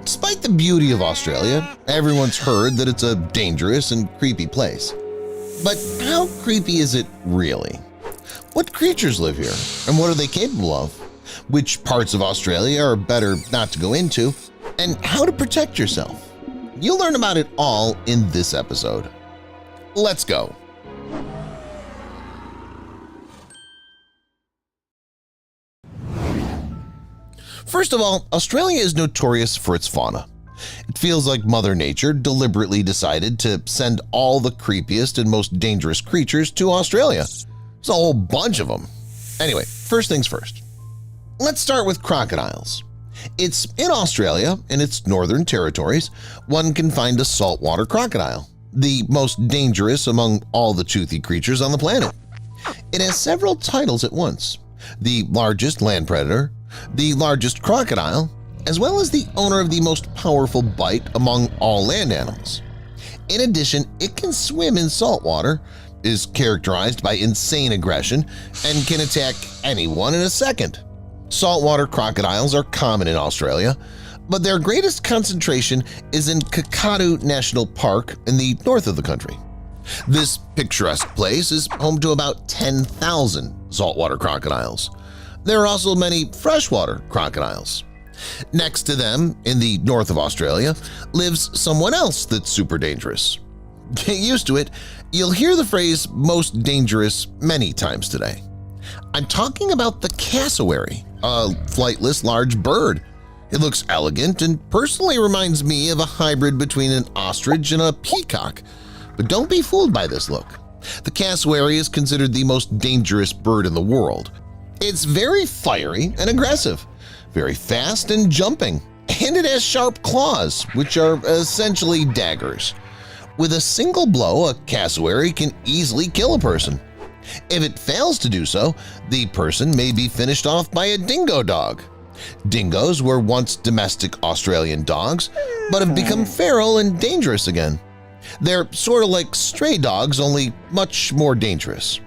Despite the beauty of Australia, everyone's heard that it's a dangerous and creepy place. But how creepy is it really? What creatures live here, and what are they capable of? Which parts of Australia are better not to go into, and how to protect yourself? You'll learn about it all in this episode. Let's go! First of all, Australia is notorious for its fauna. It feels like Mother Nature deliberately decided to send all the creepiest and most dangerous creatures to Australia. There's a whole bunch of them. Anyway, first things first. Let's start with crocodiles. It's in Australia, in its northern territories, one can find a saltwater crocodile, the most dangerous among all the toothy creatures on the planet. It has several titles at once: the largest land predator, the largest crocodile, as well as the owner of the most powerful bite among all land animals. In addition, it can swim in salt water, is characterized by insane aggression, and can attack anyone in a second. Saltwater crocodiles are common in Australia, but their greatest concentration is in Kakadu National Park in the north of the country. This picturesque place is home to about 10,000 saltwater crocodiles. There are also many freshwater crocodiles. Next to them, in the north of Australia, lives someone else that's super dangerous. Get used to it, you'll hear the phrase "most dangerous" many times today. I'm talking about the cassowary, a flightless large bird. It looks elegant and personally reminds me of a hybrid between an ostrich and a peacock. But don't be fooled by this look. The cassowary is considered the most dangerous bird in the world. It's very fiery and aggressive, very fast and jumping, and it has sharp claws, which are essentially daggers. With a single blow, a cassowary can easily kill a person. If it fails to do so, the person may be finished off by a dingo dog. Dingoes were once domestic Australian dogs, but have become feral and dangerous again. They're sort of like stray dogs, only much more dangerous.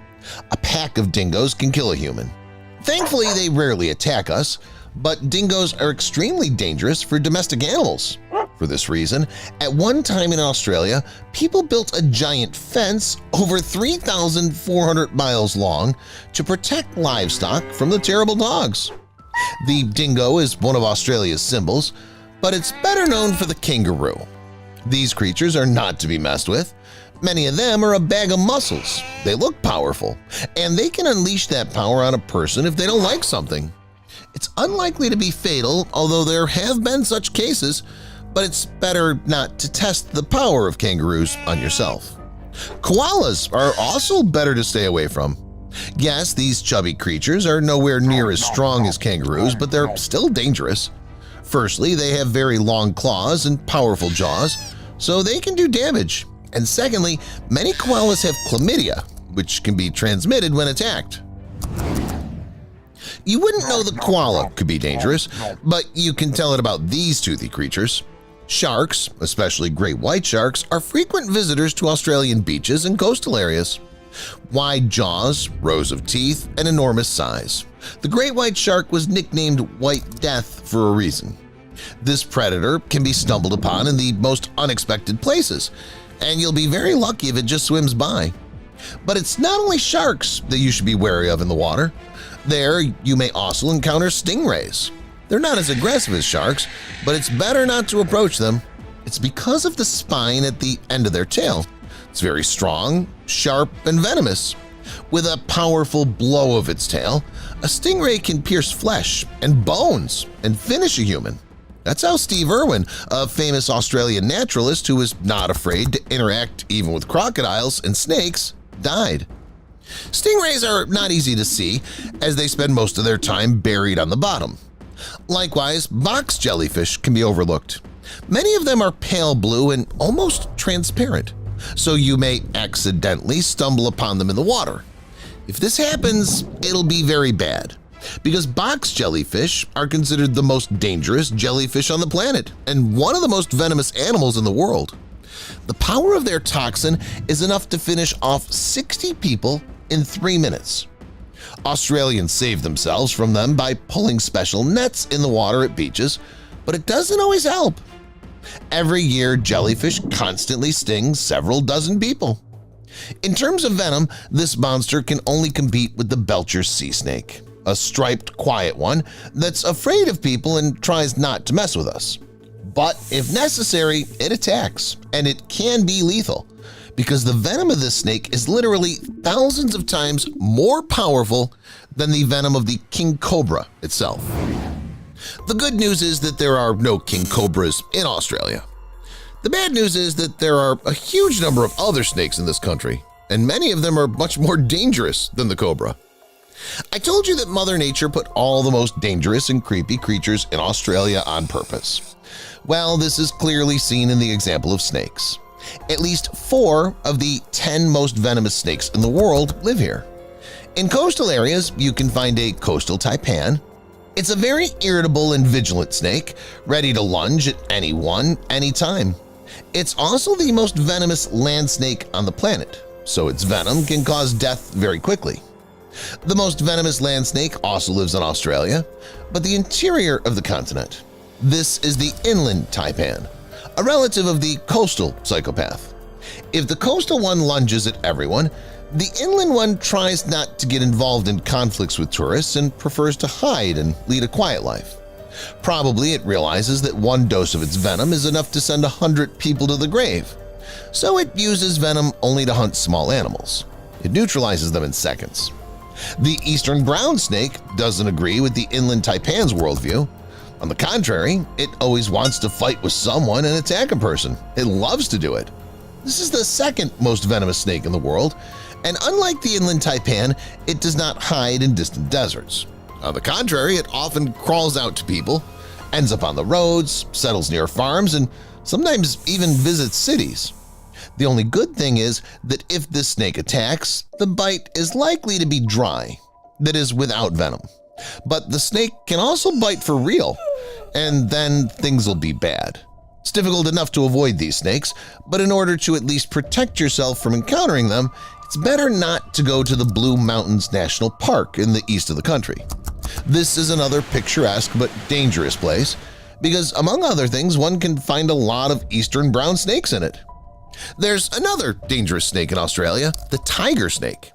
A pack of dingoes can kill a human. Thankfully, they rarely attack us, but dingoes are extremely dangerous for domestic animals. For this reason, at one time in Australia, people built a giant fence over 3,400 miles long to protect livestock from the terrible dogs. The dingo is one of Australia's symbols, but it's better known for the kangaroo. These creatures are not to be messed with. Many of them are a bag of muscles. They look powerful, and they can unleash that power on a person if they don't like something. It's unlikely to be fatal, although there have been such cases, but it's better not to test the power of kangaroos on yourself. Koalas are also better to stay away from. Yes, these chubby creatures are nowhere near as strong as kangaroos, but they're still dangerous. Firstly, they have very long claws and powerful jaws, so they can do damage. And secondly, many koalas have chlamydia, which can be transmitted when attacked. You wouldn't know the koala could be dangerous, but you can tell it about these toothy creatures. Sharks, especially great white sharks, are frequent visitors to Australian beaches and coastal areas. Wide jaws, rows of teeth, and enormous size. The great white shark was nicknamed White Death for a reason. This predator can be stumbled upon in the most unexpected places, and you'll be very lucky if it just swims by. But it's not only sharks that you should be wary of in the water. There, you may also encounter stingrays. They're not as aggressive as sharks, but it's better not to approach them. It's because of the spine at the end of their tail. It's very strong, sharp, and venomous. With a powerful blow of its tail, a stingray can pierce flesh and bones and finish a human. That's how Steve Irwin, a famous Australian naturalist who was not afraid to interact even with crocodiles and snakes, died. Stingrays are not easy to see, as they spend most of their time buried on the bottom. Likewise, box jellyfish can be overlooked. Many of them are pale blue and almost transparent, so you may accidentally stumble upon them in the water. If this happens, it'll be very bad, because box jellyfish are considered the most dangerous jellyfish on the planet and one of the most venomous animals in the world. The power of their toxin is enough to finish off 60 people in 3 minutes. Australians save themselves from them by pulling special nets in the water at beaches, but it doesn't always help. Every year, jellyfish constantly sting several dozen people. In terms of venom, this monster can only compete with the Belcher's sea snake, a striped, quiet one that's afraid of people and tries not to mess with us. But if necessary, it attacks, and it can be lethal, because the venom of this snake is literally thousands of times more powerful than the venom of the king cobra itself. The good news is that there are no king cobras in Australia. The bad news is that there are a huge number of other snakes in this country, and many of them are much more dangerous than the cobra. I told you that Mother Nature put all the most dangerous and creepy creatures in Australia on purpose. Well, this is clearly seen in the example of snakes. At least 4 of the 10 most venomous snakes in the world live here. In coastal areas, you can find a coastal taipan. It's a very irritable and vigilant snake, ready to lunge at anyone, anytime. It's also the most venomous land snake on the planet, so its venom can cause death very quickly. The most venomous land snake also lives in Australia, but the interior of the continent. This is the inland taipan, a relative of the coastal psychopath. If the coastal one lunges at everyone, the inland one tries not to get involved in conflicts with tourists and prefers to hide and lead a quiet life. Probably it realizes that 1 dose of its venom is enough to send 100 people to the grave, so it uses venom only to hunt small animals. It neutralizes them in seconds. The eastern brown snake doesn't agree with the inland taipan's worldview. On the contrary, it always wants to fight with someone and attack a person. It loves to do it. This is the second most venomous snake in the world, and unlike the inland taipan, it does not hide in distant deserts. On the contrary, it often crawls out to people, ends up on the roads, settles near farms, and sometimes even visits cities. The only good thing is that if this snake attacks, the bite is likely to be dry, that is, without venom. But the snake can also bite for real, and then things will be bad. It's difficult enough to avoid these snakes, but in order to at least protect yourself from encountering them, it's better not to go to the Blue Mountains National Park in the east of the country. This is another picturesque but dangerous place because, among other things, one can find a lot of eastern brown snakes in it. There's another dangerous snake in Australia, the tiger snake.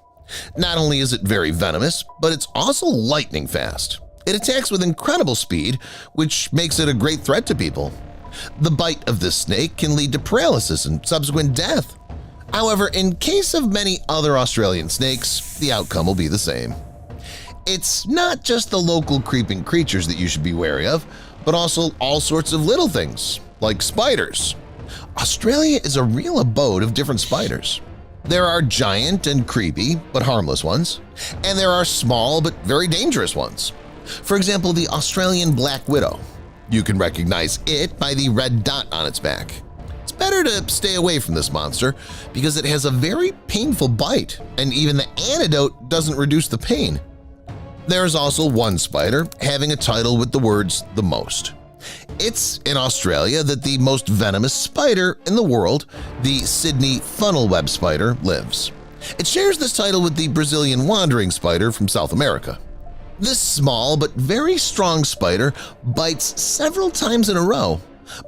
Not only is it very venomous, but it's also lightning fast. It attacks with incredible speed, which makes it a great threat to people. The bite of this snake can lead to paralysis and subsequent death. However, in case of many other Australian snakes, the outcome will be the same. It's not just the local creeping creatures that you should be wary of, but also all sorts of little things, like spiders. Australia is a real abode of different spiders. There are giant and creepy but harmless ones, and there are small but very dangerous ones. For example, the Australian black widow. You can recognize it by the red dot on its back. It's better to stay away from this monster because it has a very painful bite, and even the antidote doesn't reduce the pain. There is also one spider having a title with the words "the most." It's in Australia that the most venomous spider in the world, the Sydney funnel web spider, lives. It shares this title with the Brazilian wandering spider from South America. This small but very strong spider bites several times in a row,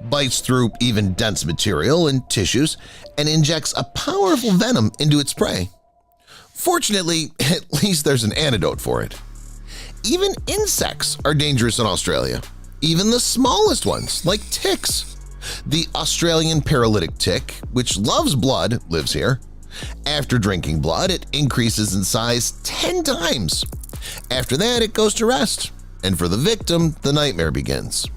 bites through even dense material and tissues, and injects a powerful venom into its prey. Fortunately, at least there's an antidote for it. Even insects are dangerous in Australia, even the smallest ones, like ticks. The Australian paralytic tick, which loves blood, lives here. After drinking blood, it increases in size 10 times. After that, it goes to rest, and for the victim, the nightmare begins.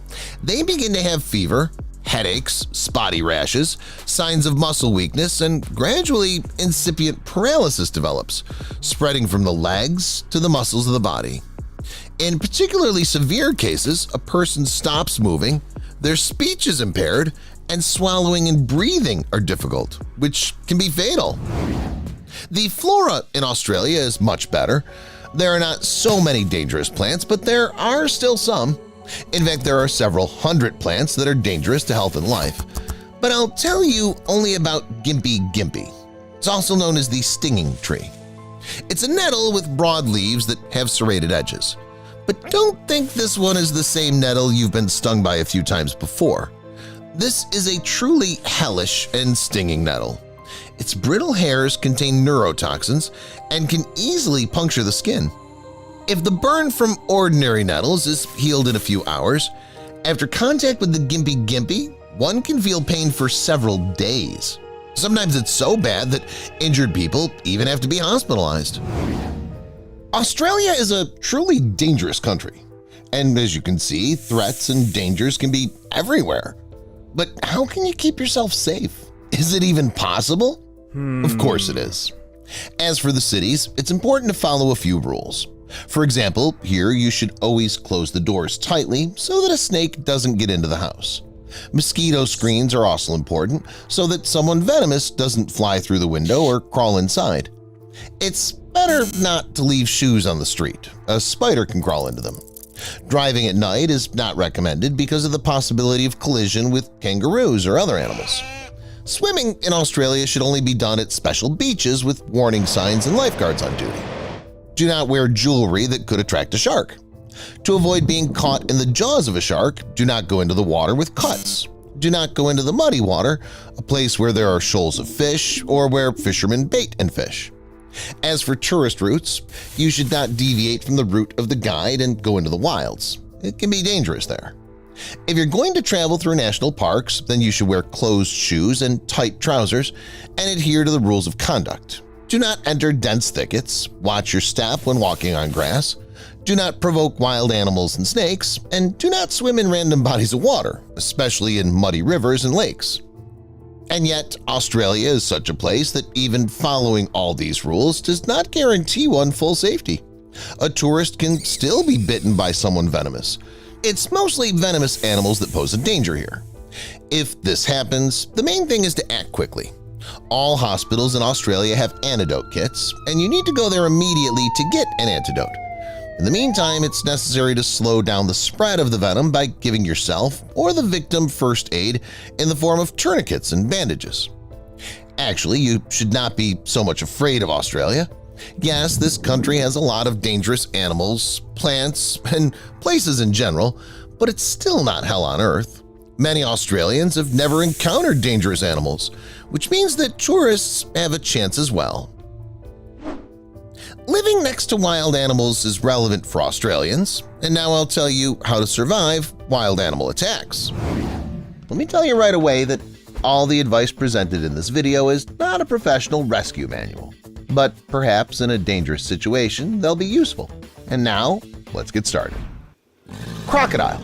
They begin to have fever, headaches, spotty rashes, signs of muscle weakness, and gradually incipient paralysis develops, spreading from the legs to the muscles of the body. In particularly severe cases, a person stops moving, their speech is impaired, and swallowing and breathing are difficult, which can be fatal. The flora in Australia is much better. There are not so many dangerous plants, but there are still some. In fact, there are several hundred plants that are dangerous to health and life. But I'll tell you only about Gimpy Gimpy. It's also known as the stinging tree. It's a nettle with broad leaves that have serrated edges. But don't think this one is the same nettle you've been stung by a few times before. This is a truly hellish and stinging nettle. Its brittle hairs contain neurotoxins and can easily puncture the skin. If the burn from ordinary nettles is healed in a few hours, after contact with the gimpy, one can feel pain for several days. Sometimes it's so bad that injured people even have to be hospitalized. Australia is a truly dangerous country, and as you can see, threats and dangers can be everywhere. But how can you keep yourself safe? Is it even possible? Of course it is. As for the cities, it's important to follow a few rules. For example, here you should always close the doors tightly so that a snake doesn't get into the house. Mosquito screens are also important so that someone venomous doesn't fly through the window or crawl inside. It's better not to leave shoes on the street. A spider can crawl into them. Driving at night is not recommended because of the possibility of collision with kangaroos or other animals. Swimming in Australia should only be done at special beaches with warning signs and lifeguards on duty. Do not wear jewelry that could attract a shark. To avoid being caught in the jaws of a shark, do not go into the water with cuts. Do not go into the muddy water, a place where there are shoals of fish or where fishermen bait and fish. As for tourist routes, you should not deviate from the route of the guide and go into the wilds. It can be dangerous there. If you're going to travel through national parks, then you should wear closed shoes and tight trousers and adhere to the rules of conduct. Do not enter dense thickets, watch your step when walking on grass, do not provoke wild animals and snakes, and do not swim in random bodies of water, especially in muddy rivers and lakes. And yet, Australia is such a place that even following all these rules does not guarantee one full safety. A tourist can still be bitten by someone venomous. It's mostly venomous animals that pose a danger here. If this happens, the main thing is to act quickly. All hospitals in Australia have antidote kits, and you need to go there immediately to get an antidote. In the meantime, it's necessary to slow down the spread of the venom by giving yourself or the victim first aid in the form of tourniquets and bandages. Actually, you should not be so much afraid of Australia. Yes, this country has a lot of dangerous animals, plants, and places in general, but it's still not hell on earth. Many Australians have never encountered dangerous animals, which means that tourists have a chance as well. Living next to wild animals is relevant for Australians, and now I'll tell you how to survive wild animal attacks. Let me tell you right away that all the advice presented in this video is not a professional rescue manual, but perhaps in a dangerous situation they'll be useful. And now, let's get started. Crocodile.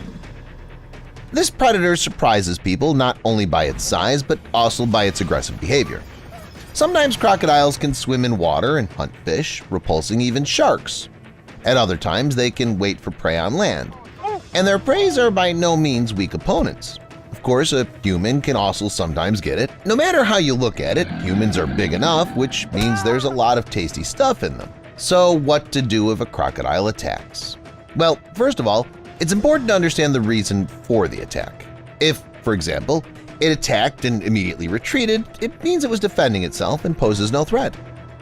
This predator surprises people not only by its size but also by its aggressive behavior. Sometimes crocodiles can swim in water and hunt fish, repulsing even sharks. At other times, they can wait for prey on land. And their preys are by no means weak opponents. Of course, a human can also sometimes get it. No matter how you look at it, humans are big enough, which means there's a lot of tasty stuff in them. So what to do if a crocodile attacks? Well, first of all, it's important to understand the reason for the attack. If, for example, it attacked and immediately retreated, it means it was defending itself and poses no threat.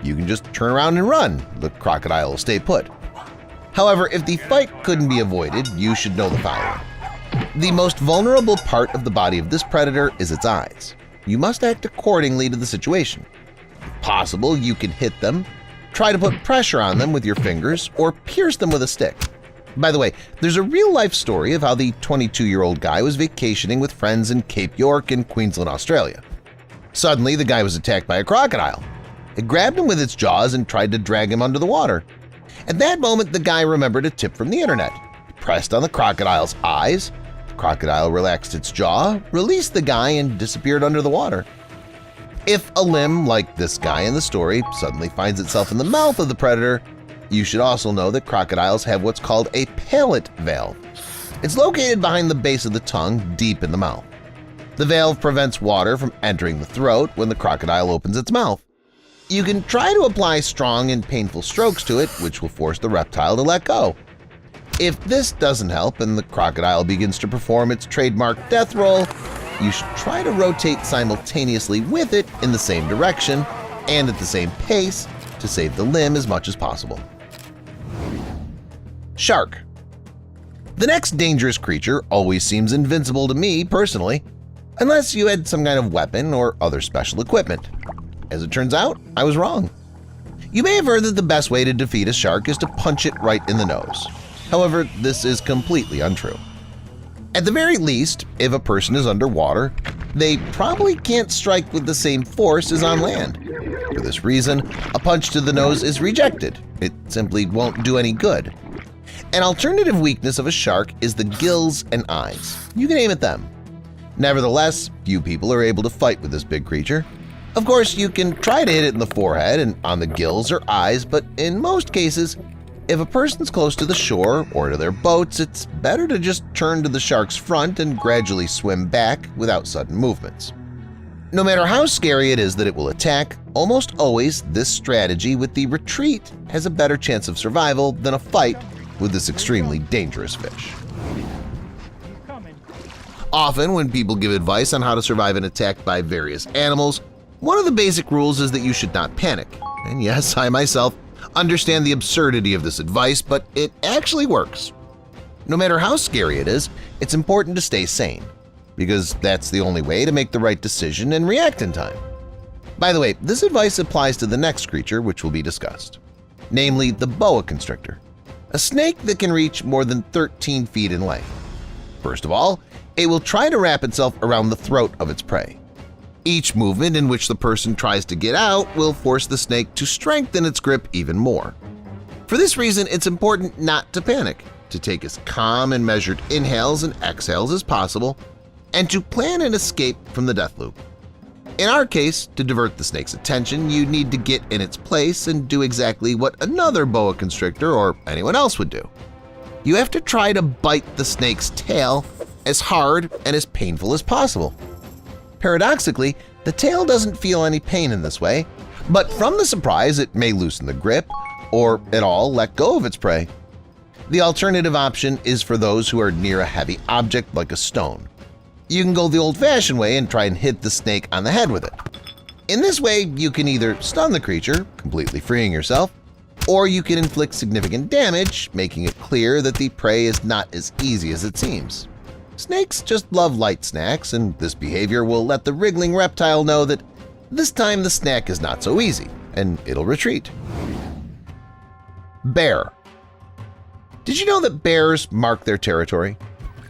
You can just turn around and run. The crocodile will stay put. However, if the fight couldn't be avoided, you should know the following. The most vulnerable part of the body of this predator is its eyes. You must act accordingly to the situation. If possible, you can hit them, try to put pressure on them with your fingers, or pierce them with a stick. By the way, there's a real-life story of how the 22-year-old guy was vacationing with friends in Cape York in Queensland, Australia. Suddenly, the guy was attacked by a crocodile. It grabbed him with its jaws and tried to drag him under the water. At that moment, the guy remembered a tip from the internet. He pressed on the crocodile's eyes. The crocodile relaxed its jaw, released the guy, and disappeared under the water. If a limb, like this guy in the story, suddenly finds itself in the mouth of the predator, you should also know that crocodiles have what's called a palate valve. It's located behind the base of the tongue, deep in the mouth. The valve prevents water from entering the throat when the crocodile opens its mouth. You can try to apply strong and painful strokes to it, which will force the reptile to let go. If this doesn't help and the crocodile begins to perform its trademark death roll, you should try to rotate simultaneously with it in the same direction and at the same pace to save the limb as much as possible. Shark. The next dangerous creature always seems invincible to me personally. unless you had some kind of weapon or other special equipment. As it turns out, I was wrong. You may have heard that the best way to defeat a shark is to punch it right in the nose. However, this is completely untrue. At the very least, if a person is underwater, they probably can't strike with the same force as on land. For this reason, a punch to the nose is rejected. It simply won't do any good. An alternative weakness of a shark is the gills and eyes. You can aim at them. Nevertheless, few people are able to fight with this big creature. Of course, you can try to hit it in the forehead and on the gills or eyes, but in most cases, if a person's close to the shore or to their boats, it's better to just turn to the shark's front and gradually swim back without sudden movements. No matter how scary it is that it will attack, almost always this strategy with the retreat has a better chance of survival than a fight with this extremely dangerous fish. Often, when people give advice on how to survive an attack by various animals, one of the basic rules is that you should not panic. And yes, I myself understand the absurdity of this advice, but it actually works. No matter how scary it is, it's important to stay sane, because that's the only way to make the right decision and react in time. By the way, this advice applies to the next creature which will be discussed, namely the boa constrictor, a snake that can reach more than 13 feet in length. First of all, it will try to wrap itself around the throat of its prey. Each movement in which the person tries to get out will force the snake to strengthen its grip even more. For this reason, it's important not to panic, to take as calm and measured inhales and exhales as possible, and to plan an escape from the death loop. In our case, to divert the snake's attention, you need to get in its place and do exactly what another boa constrictor or anyone else would do. You have to try to bite the snake's tail as hard and as painful as possible. Paradoxically, the tail doesn't feel any pain in this way, but from the surprise it may loosen the grip or at all let go of its prey. The alternative option is for those who are near a heavy object like a stone. You can go the old-fashioned way and try and hit the snake on the head with it. In this way, you can either stun the creature, completely freeing yourself, or you can inflict significant damage, making it clear that the prey is not as easy as it seems. Snakes just love light snacks, and this behavior will let the wriggling reptile know that this time the snack is not so easy, and it'll retreat. Bear. Did you know that bears mark their territory?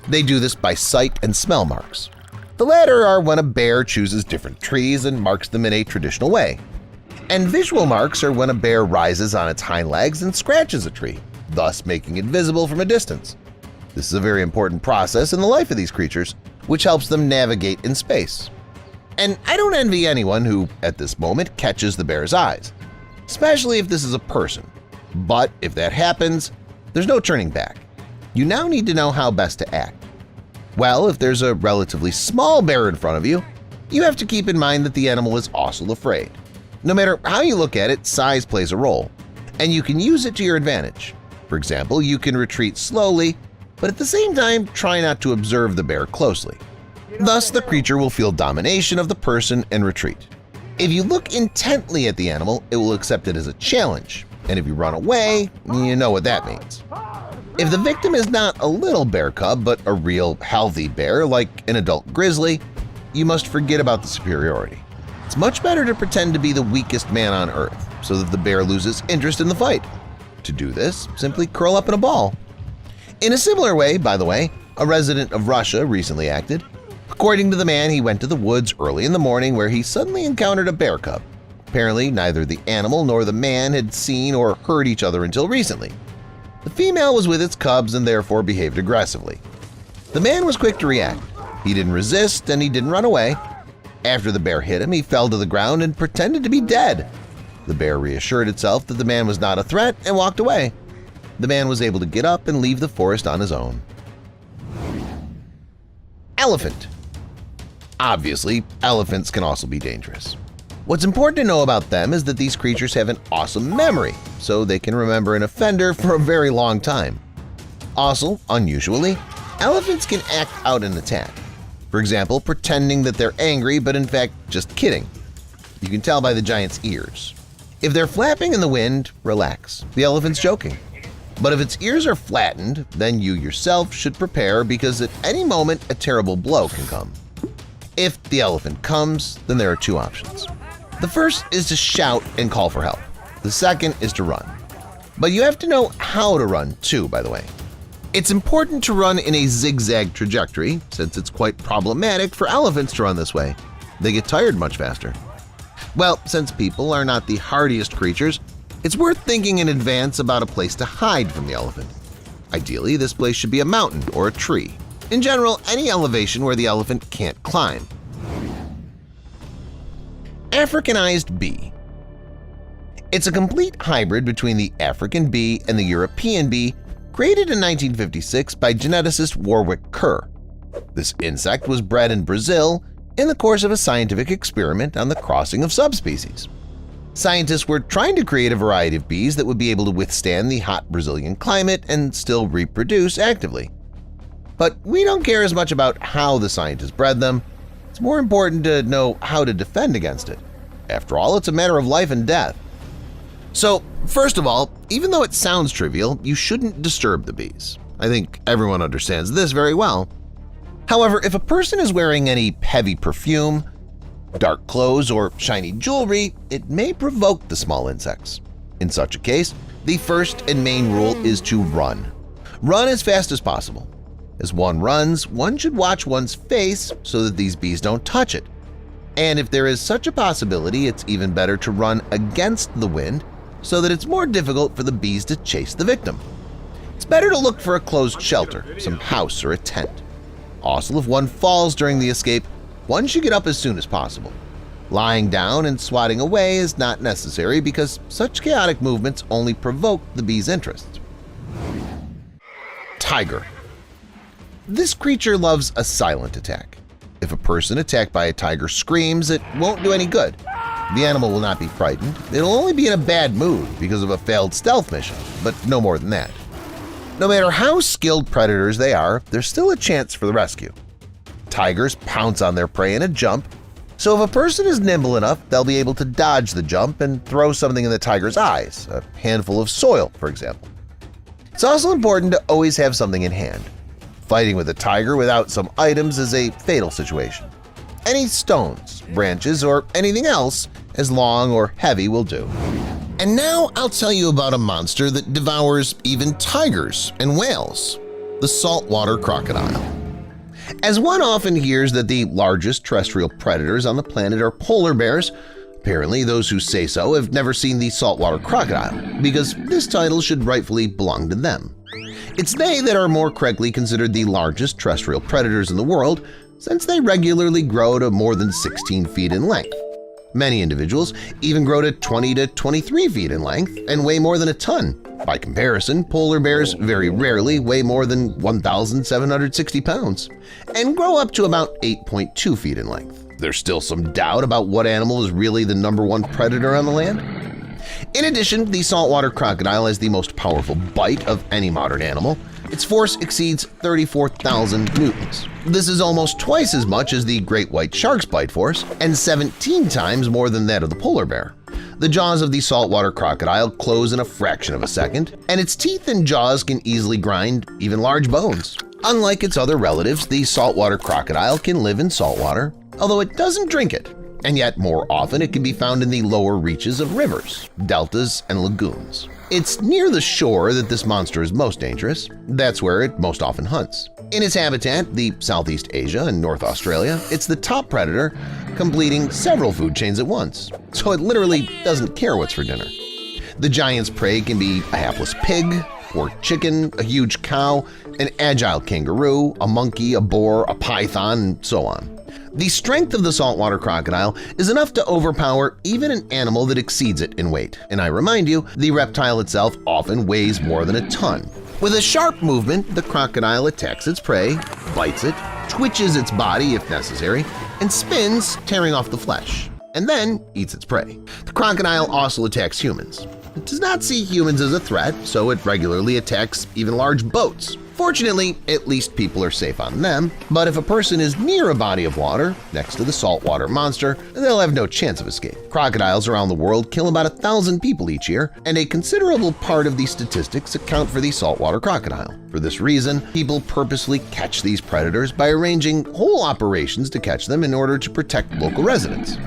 They do this by sight and smell marks. The latter are when a bear chooses different trees and marks them in a traditional way. And visual marks are when a bear rises on its hind legs and scratches a tree, thus making it visible from a distance. This is a very important process in the life of these creatures, which helps them navigate in space. And I don't envy anyone who, at this moment, catches the bear's eyes, especially if this is a person. But if that happens, there's no turning back. You now need to know how best to act. Well, if there's a relatively small bear in front of you, you have to keep in mind that the animal is also afraid. No matter how you look at it, size plays a role, and you can use it to your advantage. For example, you can retreat slowly, but at the same time try not to observe the bear closely. Thus, the creature will feel domination of the person and retreat. If you look intently at the animal, it will accept it as a challenge, and if you run away, you know what that means. If the victim is not a little bear cub but a real healthy bear like an adult grizzly, you must forget about the superiority. It's much better to pretend to be the weakest man on earth so that the bear loses interest in the fight. To do this, simply curl up in a ball. In a similar way, by the way, a resident of Russia recently acted. According to the man, he went to the woods early in the morning where he suddenly encountered a bear cub. Apparently, neither the animal nor the man had seen or heard each other until recently. The female was with its cubs and therefore behaved aggressively. The man was quick to react. He didn't resist and he didn't run away. After the bear hit him, he fell to the ground and pretended to be dead. The bear reassured itself that the man was not a threat and walked away. The man was able to get up and leave the forest on his own. Elephant. Obviously, elephants can also be dangerous. What's important to know about them is that these creatures have an awesome memory, so they can remember an offender for a very long time. Also, unusually, elephants can act out an attack. For example, pretending that they're angry but in fact just kidding. You can tell by the giant's ears. If they're flapping in the wind, relax. The elephant's joking. But if its ears are flattened, then you yourself should prepare because at any moment a terrible blow can come. If the elephant comes, then there are two options. The first is to shout and call for help. The second is to run. But you have to know how to run too, by the way. It's important to run in a zigzag trajectory, since it's quite problematic for elephants to run this way. They get tired much faster. Well, since people are not the hardiest creatures, it's worth thinking in advance about a place to hide from the elephant. Ideally, this place should be a mountain or a tree. In general, any elevation where the elephant can't climb. Africanized bee. It's a complete hybrid between the African bee and the European bee, created in 1956 by geneticist Warwick Kerr. This insect was bred in Brazil in the course of a scientific experiment on the crossing of subspecies. Scientists were trying to create a variety of bees that would be able to withstand the hot Brazilian climate and still reproduce actively. But we don't care as much about how the scientists bred them. It's more important to know how to defend against it. After all, it's a matter of life and death. So, first of all, even though it sounds trivial, you shouldn't disturb the bees. I think everyone understands this very well. However, if a person is wearing any heavy perfume, dark clothes, or shiny jewelry, it may provoke the small insects. In such a case, the first and main rule is to run. Run as fast as possible. As one runs, one should watch one's face so that these bees don't touch it. And if there is such a possibility, it's even better to run against the wind so that it's more difficult for the bees to chase the victim. It's better to look for a closed shelter, some house or a tent. Also, if one falls during the escape, one should get up as soon as possible. Lying down and swatting away is not necessary because such chaotic movements only provoke the bee's interest. Tiger. This creature loves a silent attack. If a person attacked by a tiger screams, it won't do any good. The animal will not be frightened. It'll only be in a bad mood because of a failed stealth mission, but no more than that. No matter how skilled predators they are, there's still a chance for the rescue. Tigers pounce on their prey in a jump, so if a person is nimble enough, they'll be able to dodge the jump and throw something in the tiger's eyes, a handful of soil, for example. It's also important to always have something in hand. Fighting with a tiger without some items is a fatal situation. Any stones, branches, or anything else as long or heavy will do. And now I'll tell you about a monster that devours even tigers and whales – the saltwater crocodile. As one often hears that the largest terrestrial predators on the planet are polar bears, apparently those who say so have never seen the saltwater crocodile, because this title should rightfully belong to them. It's they that are more correctly considered the largest terrestrial predators in the world, since they regularly grow to more than 16 feet in length. Many individuals even grow to 20 to 23 feet in length and weigh more than a ton. By comparison, polar bears very rarely weigh more than 1,760 pounds and grow up to about 8.2 feet in length. There's still some doubt about what animal is really the #1 predator on the land. In addition, the saltwater crocodile has the most powerful bite of any modern animal. Its force exceeds 34,000 newtons. This is almost twice as much as the great white shark's bite force and 17 times more than that of the polar bear. The jaws of the saltwater crocodile close in a fraction of a second, and its teeth and jaws can easily grind even large bones. Unlike its other relatives, the saltwater crocodile can live in saltwater, although it doesn't drink it. And yet more often it can be found in the lower reaches of rivers, deltas, and lagoons. It's near the shore that this monster is most dangerous. That's where it most often hunts. In its habitat, the Southeast Asia and North Australia, it's the top predator, completing several food chains at once, so it literally doesn't care what's for dinner. The giant's prey can be a hapless pig, or chicken, a huge cow, an agile kangaroo, a monkey, a boar, a python, and so on. The strength of the saltwater crocodile is enough to overpower even an animal that exceeds it in weight. And I remind you, the reptile itself often weighs more than a ton. With a sharp movement, the crocodile attacks its prey, bites it, twitches its body if necessary, and spins, tearing off the flesh, and then eats its prey. The crocodile also attacks humans. It does not see humans as a threat, so it regularly attacks even large boats. Fortunately, at least people are safe on them, but if a person is near a body of water, next to the saltwater monster, they'll have no chance of escape. Crocodiles around the world kill about 1,000 people each year, and a considerable part of these statistics account for the saltwater crocodile. For this reason, people purposely catch these predators by arranging whole operations to catch them in order to protect local residents.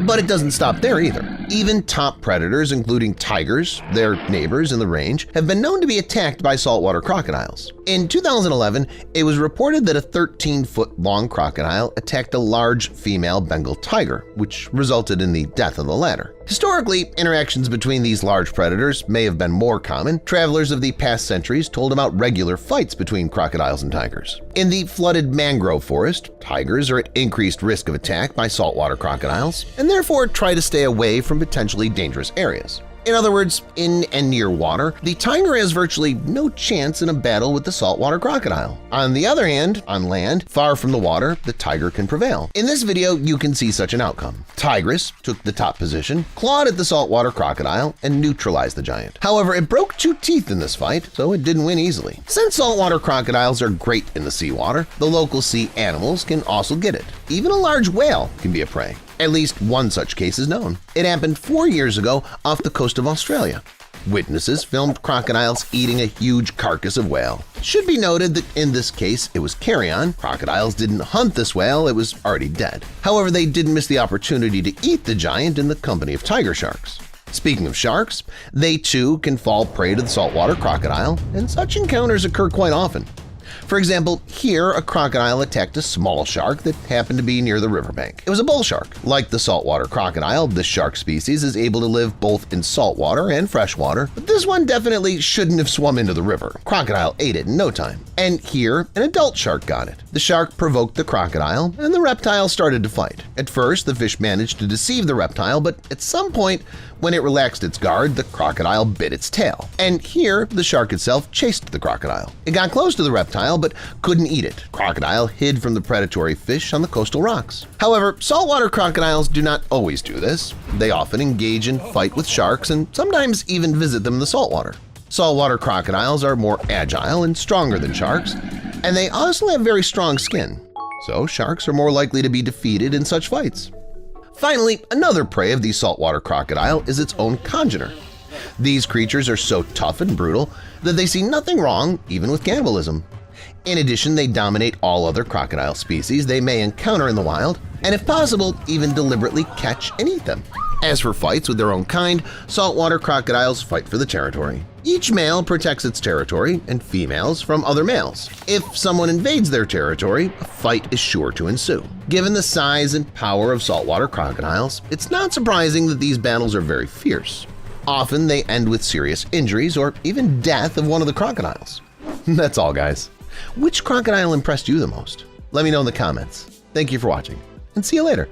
But it doesn't stop there either. Even top predators, including tigers, their neighbors in the range, have been known to be attacked by saltwater crocodiles. In 2011, it was reported that a 13-foot-long crocodile attacked a large female Bengal tiger, which resulted in the death of the latter. Historically, interactions between these large predators may have been more common. Travelers of the past centuries told about regular fights between crocodiles and tigers. In the flooded mangrove forest, tigers are at increased risk of attack by saltwater crocodiles, and therefore try to stay away from potentially dangerous areas. In other words, in and near water, the tiger has virtually no chance in a battle with the saltwater crocodile. On the other hand, on land, far from the water, the tiger can prevail. In this video, you can see such an outcome. Tigress took the top position, clawed at the saltwater crocodile, and neutralized the giant. However, it broke 2 teeth in this fight, so it didn't win easily. Since saltwater crocodiles are great in the seawater, the local sea animals can also get it. Even a large whale can be a prey. At least one such case is known. It happened 4 years ago off the coast of Australia. Witnesses filmed crocodiles eating a huge carcass of whale. It should be noted that in this case it was carrion. Crocodiles didn't hunt this whale, it was already dead. However, they didn't miss the opportunity to eat the giant in the company of tiger sharks. Speaking of sharks, they too can fall prey to the saltwater crocodile, and such encounters occur quite often. For example, here a crocodile attacked a small shark that happened to be near the riverbank. It was a bull shark. Like the saltwater crocodile, this shark species is able to live both in saltwater and freshwater, but this one definitely shouldn't have swum into the river. Crocodile ate it in no time. And here, an adult shark got it. The shark provoked the crocodile, and the reptile started to fight. At first, the fish managed to deceive the reptile, but at some point, when it relaxed its guard, the crocodile bit its tail. And here, the shark itself chased the crocodile. It got close to the reptile, but couldn't eat it. Crocodile hid from the predatory fish on the coastal rocks. However, saltwater crocodiles do not always do this. They often engage in fight with sharks and sometimes even visit them in the saltwater. Saltwater crocodiles are more agile and stronger than sharks, and they also have very strong skin. So sharks are more likely to be defeated in such fights. Finally, another prey of the saltwater crocodile is its own congener. These creatures are so tough and brutal that they see nothing wrong even with cannibalism. In addition, they dominate all other crocodile species they may encounter in the wild, and if possible, even deliberately catch and eat them. As for fights with their own kind, saltwater crocodiles fight for the territory. Each male protects its territory and females from other males. If someone invades their territory, a fight is sure to ensue. Given the size and power of saltwater crocodiles, it's not surprising that these battles are very fierce. Often they end with serious injuries or even death of one of the crocodiles. That's all, guys. Which crocodile impressed you the most? Let me know in the comments. Thank you for watching, and see you later.